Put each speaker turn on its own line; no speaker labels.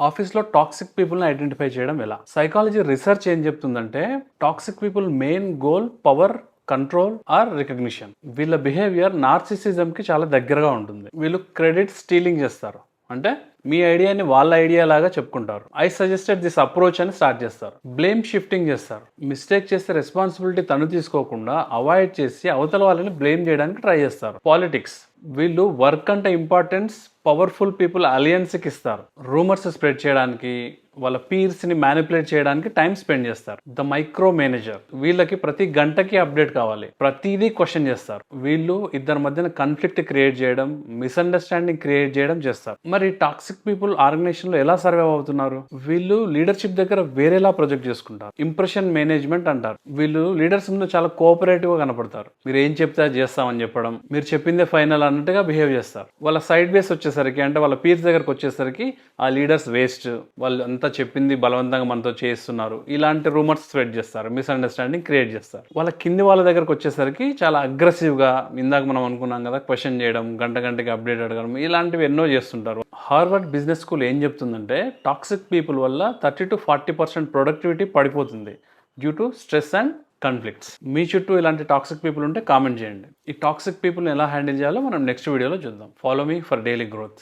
ఆఫీస్లో టాక్సిక్ పీపుల్ని ఐడెంటిఫై చేయడం ఎలా? సైకాలజీ రీసెర్చ్ ఏం చెప్తుందంటే toxic people main goal power, control or recognition. వీళ్ళ బిహేవియర్ నార్సిసిజంకి చాలా దగ్గరగా ఉంటుంది. వీళ్ళు క్రెడిట్ స్టీలింగ్ చేస్తారు. అంటే మీ ఐడియాని వాళ్ళ ఐడియా లాగా చెప్పుకుంటారు. ఐ సజెస్టెడ్ దిస్ అప్రోచ్ అని స్టార్ట్ చేస్తారు. బ్లేమ్ షిఫ్టింగ్ చేస్తారు. మిస్టేక్ చేస్తే రెస్పాన్సిబిలిటీ తను తీసుకోకుండా అవాయిడ్ చేసి అవతల వాళ్ళని బ్లేమ్ చేయడానికి ట్రై చేస్తారు. పాలిటిక్స్, వీళ్ళు వర్క్ అంటే ఇంపార్టెన్స్ పవర్ఫుల్ పీపుల్ అలయన్స్కి ఇస్తారు. రూమర్స్ స్ప్రెడ్ చేయడానికి, వాళ్ళ పీర్స్ని మ్యానిపులేట్ చేయడానికి టైం స్పెండ్ చేస్తారు. ద మైక్రో మేనేజర్, వీళ్ళకి ప్రతి గంటకి అప్డేట్ కావాలి, ప్రతిదీ క్వశ్చన్ చేస్తారు. వీళ్ళు ఇద్దరి మధ్యన కాన్ఫ్లిక్ట్ క్రియేట్ చేయడం, మిస్అండర్స్టాండింగ్ క్రియేట్ చేయడం చేస్తారు. మరి టాక్సిక్ పీపుల్ ఆర్గనైజేషన్లో ఎలా సర్వైవ్ అవుతున్నారు? వీళ్ళు లీడర్షిప్ దగ్గర వేరేలా ప్రొజెక్ట్ చేసుకుంటారు. ఇంప్రెషన్ మేనేజ్మెంట్ అంటారు. వీళ్ళు లీడర్స్ ముందు చాలా కోఆపరేటివ్గా కనపడతారు. మీరు ఏం చెప్తే అది చేస్తామని చెప్పడం, మీరు చెప్పిందే ఫైనల్ అన్నట్టుగా బిహేవ్ చేస్తారు. వాళ్ళ సైడ్ బేస్ వచ్చేసరికి, అంటే వాళ్ళ పీర్స్ దగ్గరకు వచ్చేసరికి ఆ లీడర్స్ వేస్ట్, వాళ్ళు అంతా చెప్పింది బలవంతంగా మనతో చేస్తున్నారు, ఇలాంటి రూమర్స్ స్ప్రెడ్ చేస్తారు, మిస్అండర్స్టాండింగ్ క్రియేట్ చేస్తారు. వాళ్ళ కింది వాళ్ళ దగ్గరకు వచ్చేసరికి చాలా అగ్రెసివ్గా, ఇందాక మనం అనుకున్నాం కదా, క్వశ్చన్ చేయడం, గంటకి అప్డేట్ అడగడం, ఇలాంటివి ఎన్నో చేస్తుంటారు. హార్వర్డ్ బిజినెస్ స్కూల్ ఏం చెప్తుందంటే టాక్సిక్ పీపుల్ వల్ల 30-40% ప్రొడక్టివిటీ పడిపోతుంది due to stress and conflicts. మీ చుట్టూ ఇలాంటి టాక్సిక్ పీపుల్ ఉంటే కామెంట్ చేయండి. ఈ టాక్సిక్ పీపుల్ని ఎలా హ్యాండిల్ చేయాలో మనం నెక్స్ట్ వీడియోలో చూద్దాం. Follow me for daily growth.